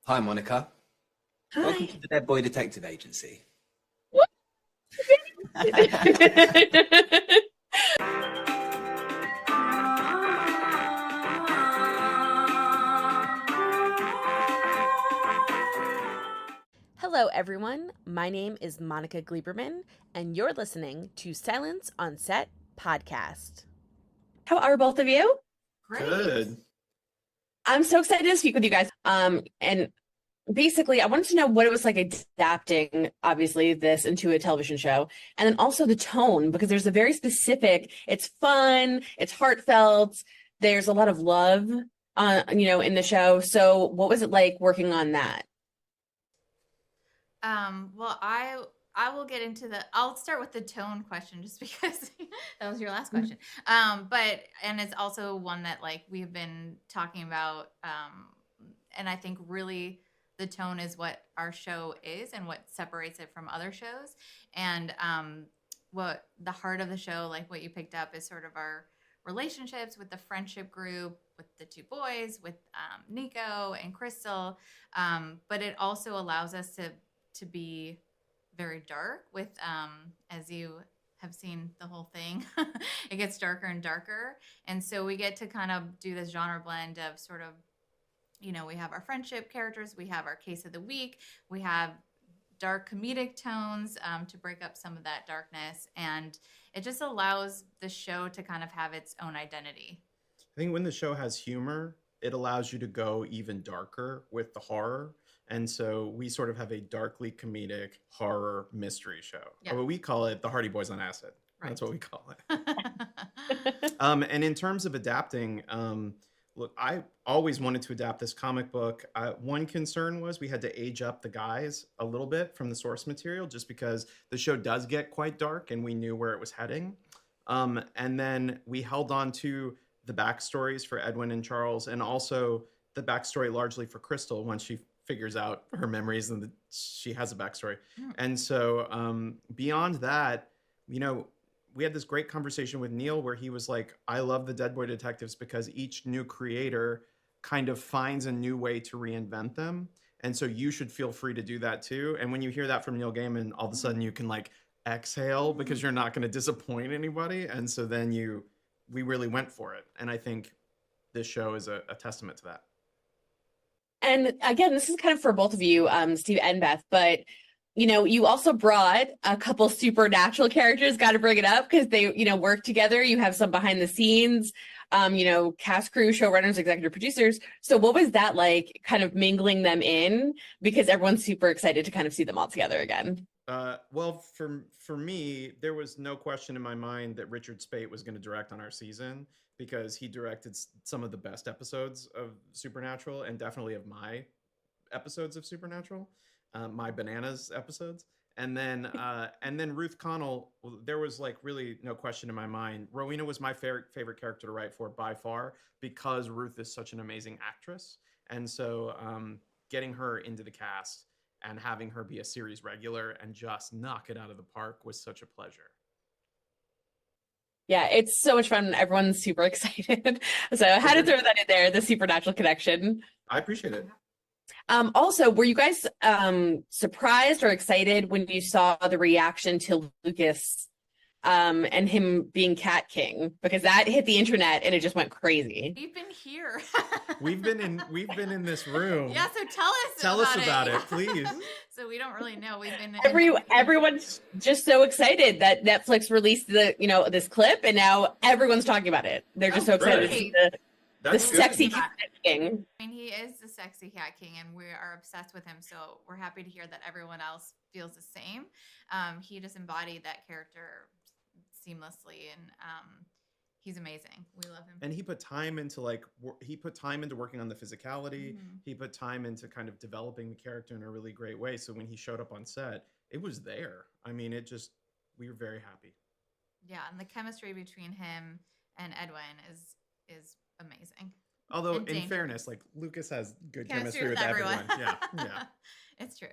Hi, Monica. Hi. Welcome to the Dead Boy Detective Agency. What? Hello, everyone. My name is Monica Gleberman, and you're listening to Silence on Set podcast. How are both of you? Great. Good. I'm so excited to speak with you guys. And basically, I wanted to know what it was like adapting, obviously, this into a television show, and then also the tone, because there's a very specific. It's fun, it's heartfelt. There's a lot of love, in the show. So, what was it like working on that? Well, I will get into I'll start with the tone question just because that was your last question. And it's also one that like we've been talking about. And I think really the tone is what our show is and what separates it from other shows. And what the heart of the show, like what you picked up, is sort of our relationships with the friendship group, with the two boys, with Niko and Crystal. But it also allows us to be very dark with, as you have seen the whole thing, it gets darker and darker. And so we get to kind of do this genre blend of sort of, we have our friendship characters, we have our case of the week, we have dark comedic tones to break up some of that darkness. And it just allows the show to kind of have its own identity. I think when the show has humor, it allows you to go even darker with the horror. And so we sort of have a darkly comedic horror mystery show. Yeah. Or we call it the Hardy Boys on Acid. Right. That's what we call it. And in terms of adapting, look, I always wanted to adapt this comic book. One concern was we had to age up the guys a little bit from the source material just because the show does get quite dark and we knew where it was heading. And then we held on to the backstories for Edwin and Charles and also the backstory largely for Crystal once she figures out her memories and she has a backstory. And so beyond that, we had this great conversation with Neil where he was like, I love the Dead Boy Detectives because each new creator kind of finds a new way to reinvent them. And so you should feel free to do that too. And when you hear that from Neil Gaiman, all of a sudden you can like exhale because you're not going to disappoint anybody. And so then we really went for it. And I think this show is a testament to that. And again, this is kind of for both of you, Steve and Beth, but you also brought a couple supernatural characters, got to bring it up because they, work together. You have some behind the scenes, cast, crew, showrunners, executive producers. So what was that like kind of mingling them in? Because everyone's super excited to kind of see them all together again. Well, for me, there was no question in my mind that Richard Speight was going to direct on our season because he directed some of the best episodes of Supernatural and definitely of my episodes of Supernatural, my bananas episodes. And then Ruth Connell, there was like really no question in my mind. Rowena was my favorite character to write for by far because Ruth is such an amazing actress. And so getting her into the cast and having her be a series regular and just knock it out of the park was such a pleasure. Yeah, it's so much fun. Everyone's super excited. So I had to throw that in there, the supernatural connection. I appreciate it. Also, were you guys surprised or excited when you saw the reaction to Lukas and him being Cat King? Because that hit the internet and it just went crazy. We've been here. We've been in this room. Yeah, so tell us about it, please. So we don't really know. We've been everyone's just so excited that Netflix released this clip and now everyone's talking about it. They're just so excited to see the sexy Cat King. I mean, he is the sexy Cat King, and we are obsessed with him. So we're happy to hear that everyone else feels the same. He just embodied that character seamlessly, and he's amazing. We love him. And he put time into working on the physicality. Mm-hmm. He put time into kind of developing the character in a really great way. So when he showed up on set, it was there. I mean, we were very happy. Yeah, and the chemistry between him and Edwin is amazing. Although in fairness, like Lukas has good chemistry with everyone. Yeah. It's true.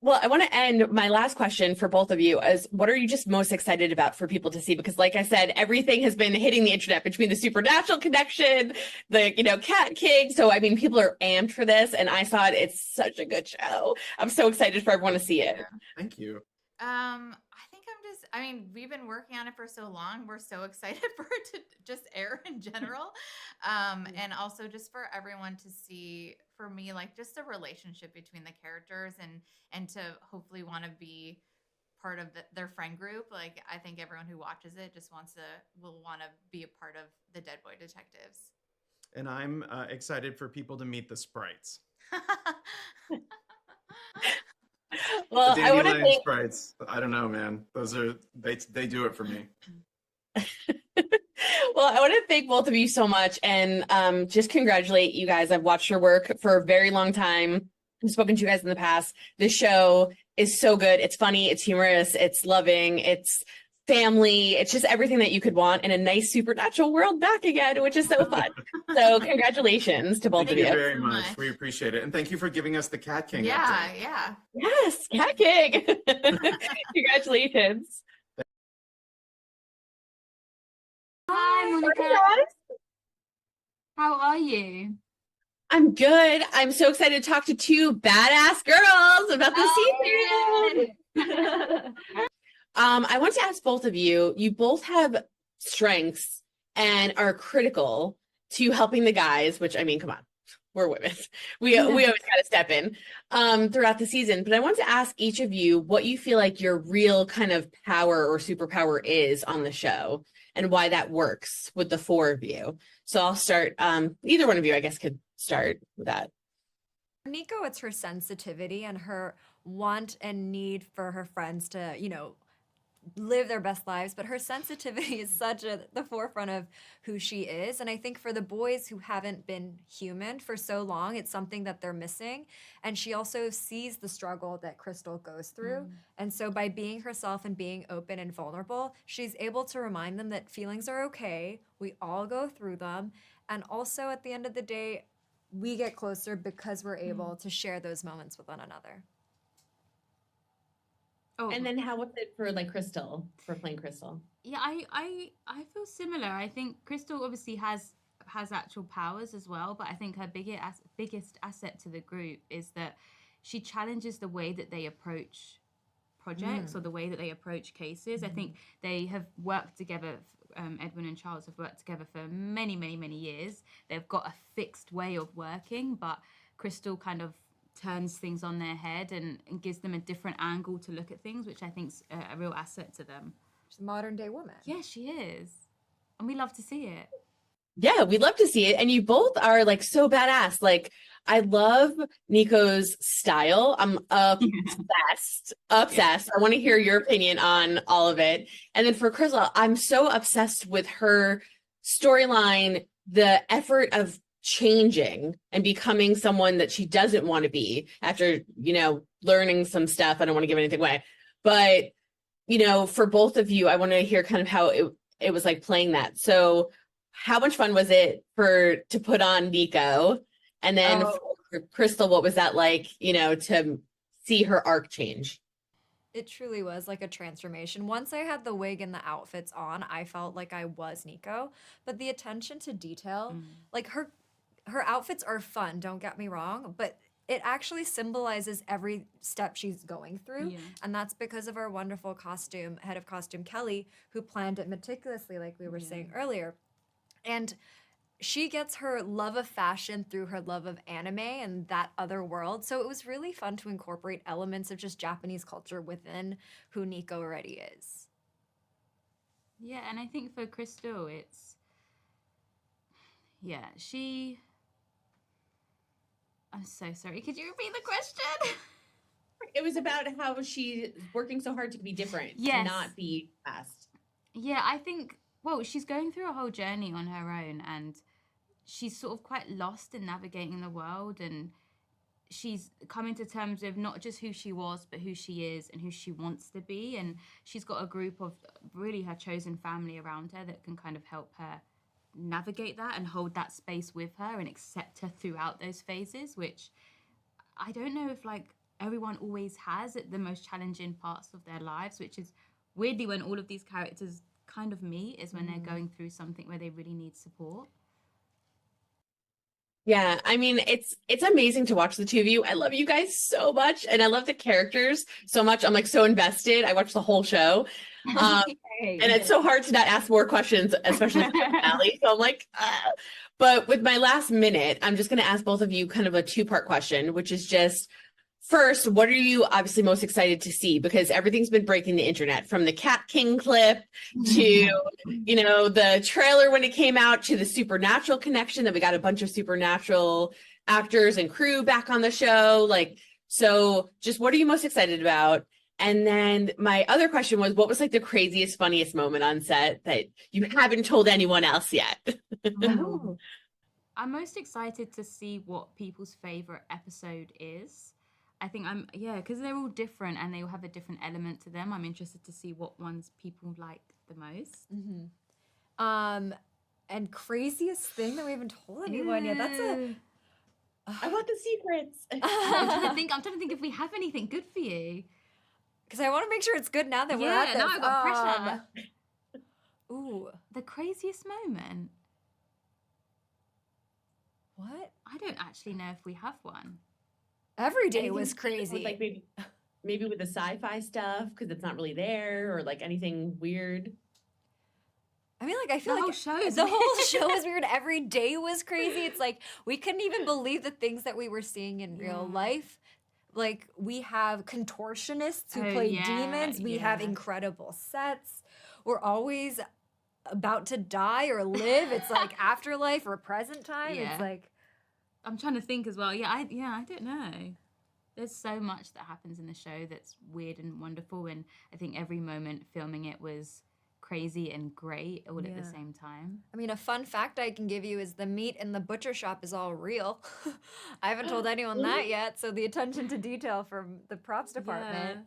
Well, I want to end my last question for both of you is what are you just most excited about for people to see? Because like I said, everything has been hitting the internet between the supernatural connection, the, Cat King. So, I mean, people are amped for this and I saw it. It's such a good show. I'm so excited for everyone to see it. Thank you. I mean, we've been working on it for so long. We're so excited for it to just air in general. And also just for everyone to see, for me, like just the relationship between the characters and to hopefully want to be part of their friend group. Like, I think everyone who watches it just will want to be a part of the Dead Boy Detectives. And I'm excited for people to meet the sprites. Well, the I want to dandelion sprites. I don't know, man. Those are they do it for me. Well, I want to thank both of you so much and just congratulate you guys. I've watched your work for a very long time. I've spoken to you guys in the past. This show is so good. It's funny, it's humorous, it's loving, it's family. It's just everything that you could want in a nice supernatural world back again, which is so fun. So congratulations to both of you. Thank you very much. We appreciate it. And thank you for giving us the Cat King. Yeah. Yes, Cat King. Congratulations. Hi, Monica. How are you? I'm good. I'm so excited to talk to two badass girls about the season. I want to ask both of you, you both have strengths and are critical to helping the guys, which I mean, come on, we're women. We always got to step in throughout the season. But I want to ask each of you what you feel like your real kind of power or superpower is on the show and why that works with the four of you. So I'll start, either one of you, I guess, could start with that. Niko, it's her sensitivity and her want and need for her friends to, live their best lives, but her sensitivity is such at the forefront of who she is. And I think for the boys who haven't been human for so long, it's something that they're missing. And she also sees the struggle that Crystal goes through. And so by being herself and being open and vulnerable, she's able to remind them that feelings are okay. We all go through them. And also at the end of the day, we get closer because we're able to share those moments with one another. Oh, And then how was it for like Crystal, for playing Crystal? yeah, I feel similar. I think Crystal obviously has actual powers as well, but I think her biggest asset to the group is that she challenges the way that they approach projects or the way that they approach cases. I think they have worked together. Edwin and Charles have worked together for many, many, many years. They've got a fixed way of working, but Crystal kind of turns things on their head and gives them a different angle to look at things, which I think is a real asset to them. She's a modern day woman. Yeah, she is. And we love to see it. Yeah, we'd love to see it. And you both are like so badass. Like, I love Niko's style. I'm obsessed. I want to hear your opinion on all of it. And then for Crystal, I'm so obsessed with her storyline, the effort of changing and becoming someone that she doesn't want to be after, learning some stuff. I don't want to give anything away. But, for both of you, I want to hear kind of how it was like playing that. So how much fun was it to put on Niko? And then for Crystal, what was that like, to see her arc change? It truly was like a transformation. Once I had the wig and the outfits on, I felt like I was Niko. But the attention to detail, like her outfits are fun, don't get me wrong, but it actually symbolizes every step she's going through. Yeah. And that's because of our wonderful head of costume, Kelly, who planned it meticulously, like we were saying earlier. And she gets her love of fashion through her love of anime and that other world. So it was really fun to incorporate elements of just Japanese culture within who Niko already is. Yeah, and I think for Crystal, I'm so sorry. Could you repeat the question? It was about how she's working so hard to be different, Yes. to not be fast. Yeah, I think, she's going through a whole journey on her own and she's sort of quite lost in navigating the world, and she's coming to terms with not just who she was, but who she is and who she wants to be. And she's got a group of really her chosen family around her that can kind of help her navigate that and hold that space with her and accept her throughout those phases, which I don't know if everyone always has at the most challenging parts of their lives, which is weirdly when all of these characters kind of meet, is when they're going through something where they really need support. Yeah, I mean, it's amazing to watch the two of you. I love you guys so much, and I love the characters so much. I'm like so invested. I watched the whole show, and it's so hard to not ask more questions, especially for Allie. So I'm like, ah. But with my last minute, I'm just going to ask both of you kind of a two-part question, which is just first, what are you obviously most excited to see? Because everything's been breaking the internet, from the Cat King clip to, you know, the trailer when it came out, to the Supernatural connection, that we got a bunch of Supernatural actors and crew back on the show. Like, so just what are you most excited about? And then my other question was, what was like the craziest, funniest moment on set that you haven't told anyone else yet? Oh. I'm most excited to see what people's favorite episode is. I think because they're all different and they all have a different element to them. I'm interested to see what ones people like the most. And craziest thing that we haven't told anyone yet. That's I want the secrets. I'm trying to think if we have anything good for you. because I want to make sure it's good now that we're at this. Now I've got pressure. Ooh, The craziest moment. what? I don't actually know if we have one. Every day Anything was with, crazy. like maybe with the sci-fi stuff because it's not really there, or like anything weird. I mean, like, I feel The like whole show is the weird. whole show is weird. Every day was crazy. It's like we couldn't even believe the things that we were seeing in real life. Like, we have contortionists who play demons. We have incredible sets. We're always about to die or live. It's like afterlife or present time. Yeah. It's like, I'm trying to think as well. I don't know. There's so much that happens in the show that's weird and wonderful, and I think every moment filming it was crazy and great all at the same time. I mean, a fun fact I can give you is the meat in the butcher shop is all real. I haven't told anyone that yet. So the attention to detail from the props department,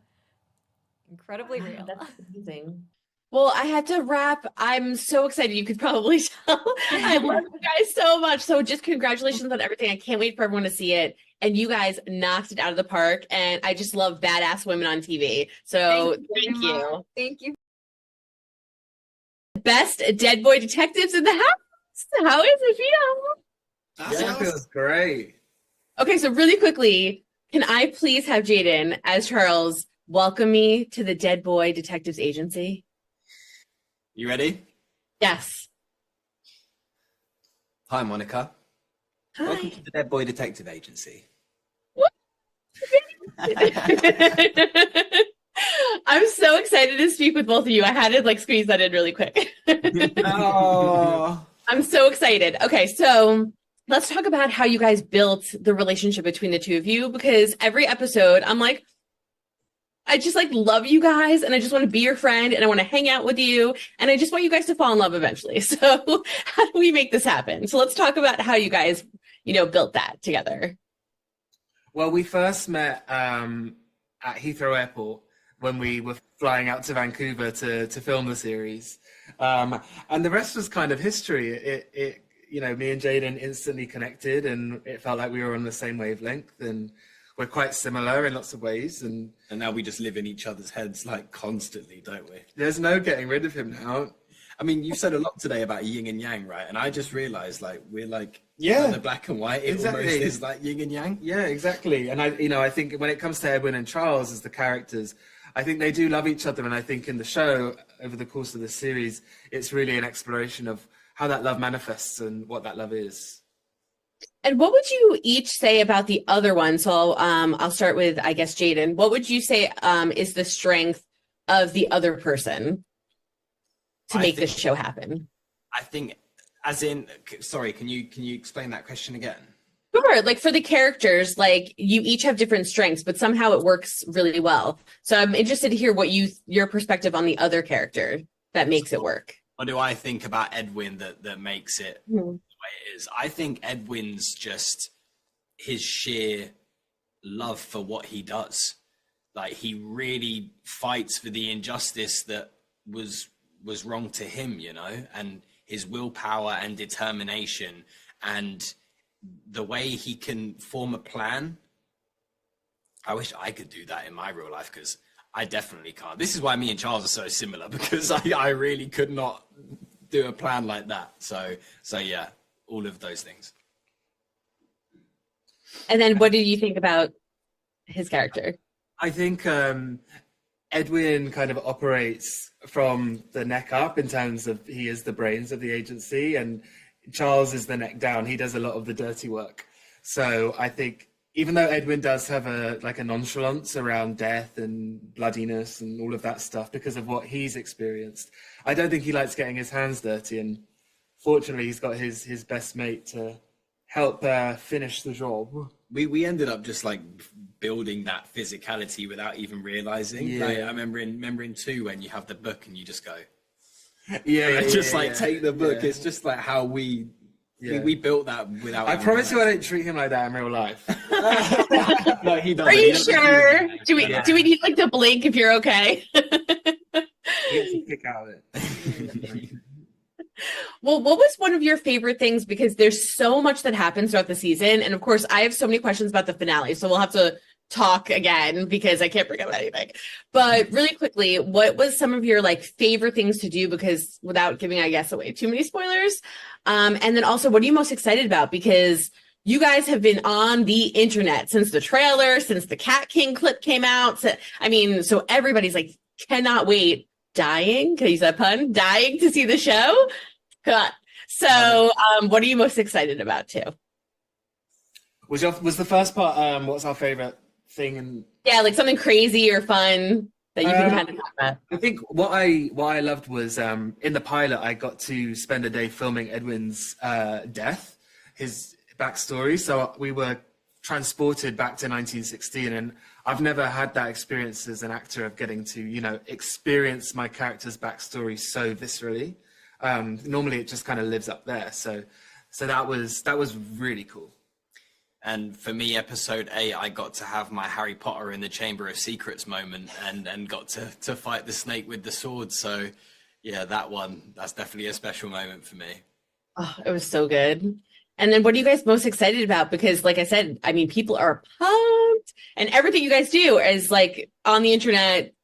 incredibly real. That's amazing. Well, I had to wrap. I'm so excited. You could probably tell. I love you guys so much. So just congratulations on everything. I can't wait for everyone to see it. And you guys knocked it out of the park. And I just love badass women on TV. So thank you. Thank you. Best dead boy detectives in the house. How is it feel? That feels great. Okay, so really quickly, can I please have Jayden as Charles welcome me to the Dead Boy Detectives Agency? You ready? Yes. Hi, Monica. Hi. Welcome to the Dead Boy Detective Agency. I'm so excited to speak with both of you. I had to like squeeze that in really quick. Oh. I'm so excited. Okay, so let's talk about how you guys built the relationship between the two of you, because every episode I'm like, I just like love you guys and I just want to be your friend and I want to hang out with you and I just want you guys to fall in love eventually. So how do we make this happen? So let's talk about how you guys, built that together. Well, we first met at Heathrow Airport when we were flying out to Vancouver to film the series. And the rest was kind of history. It me and Jayden instantly connected and it felt like we were on the same wavelength, and we're quite similar in lots of ways. And now we just live in each other's heads like constantly, don't we? there's no getting rid of him now. I mean, you said a lot today about yin and yang, right? And I just realized like we're like the black and white. It almost is like yin and yang. Yeah, exactly. And I think when it comes to Edwin and Charles as the characters, I think they do love each other. And I think in the show, over the course of the series, it's really an exploration of how that love manifests and what that love is. And what would you each say about the other one? So I'll start with, I guess, Jayden. What would you say is the strength of the other person to make this show happen? I think, as in, sorry, can you explain that question again? Sure. Like for the characters, like you each have different strengths, but somehow it works really well. So I'm interested to hear what your perspective on the other character that makes it work. What do I think about Edwin that makes it the way it is? I think Edwin's just his sheer love for what he does. Like he really fights for the injustice that was wrong to him, and his willpower and determination and the way he can form a plan I wish I could do that in my real life, because I definitely can't. This is why me and Charles are so similar, because I really could not do a plan like that. So yeah, all of those things. And then what did you think about his character? I think Edwin kind of operates from the neck up in terms of he is the brains of the agency, and Charles is the neck down. He does a lot of the dirty work. So I think even though Edwin does have a nonchalance around death and bloodiness and all of that stuff because of what he's experienced, I don't think he likes getting his hands dirty. And fortunately, he's got his best mate to help finish the job. We ended up just like building that physicality without even realizing. Yeah. Like, I remember in 2 when you have the book and you just go, take the book. Yeah. It's just like how we built that without. I promise you, I don't treat him like that in real life. No, he doesn't. Are you sure? Do we need like to blink if you're okay? He gets a kick out of it. Well, what was one of your favorite things? Because there's so much that happens throughout the season. And of course, I have so many questions about the finale. So we'll have to talk again because I can't bring up anything. But really quickly, what was some of your like favorite things to do? Because without giving, I guess, away too many spoilers. And then also, what are you most excited about? Because you guys have been on the internet since the trailer, since the Cat King clip came out. So everybody's like, cannot wait. Dying, can I use that pun? Dying to see the show. So, what are you most excited about too? Was the first part? What's our favorite thing? And yeah, like something crazy or fun that you can kind of talk about. I think what I loved was in the pilot I got to spend a day filming Edwin's death, his backstory. So we were transported back to 1916, and I've never had that experience as an actor of getting to, experience my character's backstory so viscerally. Normally it just kind of lives up there. So that was really cool. And for me, episode 8, I got to have my Harry Potter in the Chamber of Secrets moment and got to fight the snake with the sword. So yeah, that's definitely a special moment for me. Oh, it was so good. And then what are you guys most excited about? Because like I said, I mean, people are pumped and everything you guys do is like on the internet,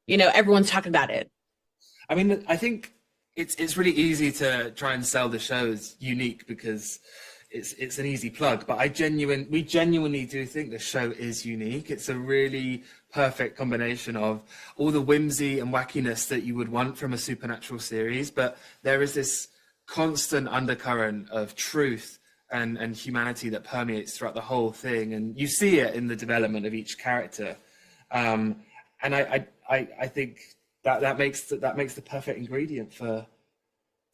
everyone's talking about it. I mean, I think it's really easy to try and sell the show as unique because it's an easy plug, but we genuinely do think the show is unique. It's a really perfect combination of all the whimsy and wackiness that you would want from a supernatural series, but there is this constant undercurrent of truth and humanity that permeates throughout the whole thing, and you see it in the development of each character, and I think that makes the perfect ingredient for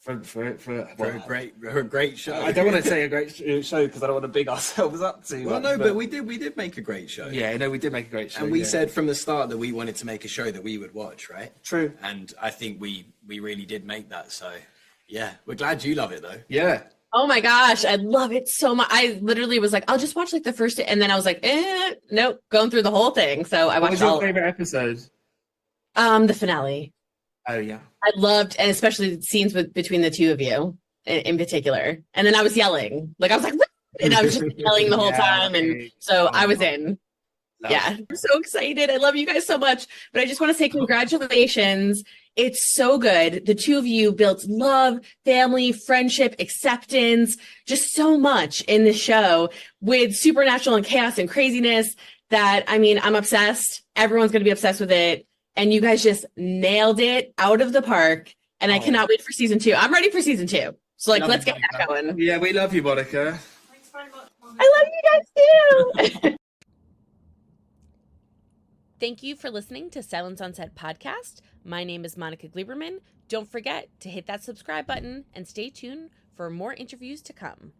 a great show. I don't want to say a great show because I don't want to big ourselves up too much. Well, no, but we did make a great show. Yeah, no, we did make a great show, and we said from the start that we wanted to make a show that we would watch, right? True. And I think we really did make that. So yeah, we're glad you love it though. Yeah. Oh my gosh, I love it so much. I literally was like, I'll just watch like the first, and then I was like, nope, going through the whole thing. So I watched What was your favorite episode? The finale. Oh yeah, I loved, and especially the scenes between the two of you in particular. And then I was yelling, like I was like, and I was just yelling the whole time, and so I was in. Yeah, I'm so excited. I love you guys so much. But I just want to say congratulations. It's so good. The two of you built love, family, friendship, acceptance, just so much in this show with supernatural and chaos and craziness that, I mean, I'm obsessed. Everyone's going to be obsessed with it. And you guys just nailed it out of the park. And I cannot wait for season 2. I'm ready for season 2. So let's get that going. Yeah, we love you, Monica. I love you guys too. Thank you for listening to Silence on Set podcast. My name is Monica Gleberman. Don't forget to hit that subscribe button and stay tuned for more interviews to come.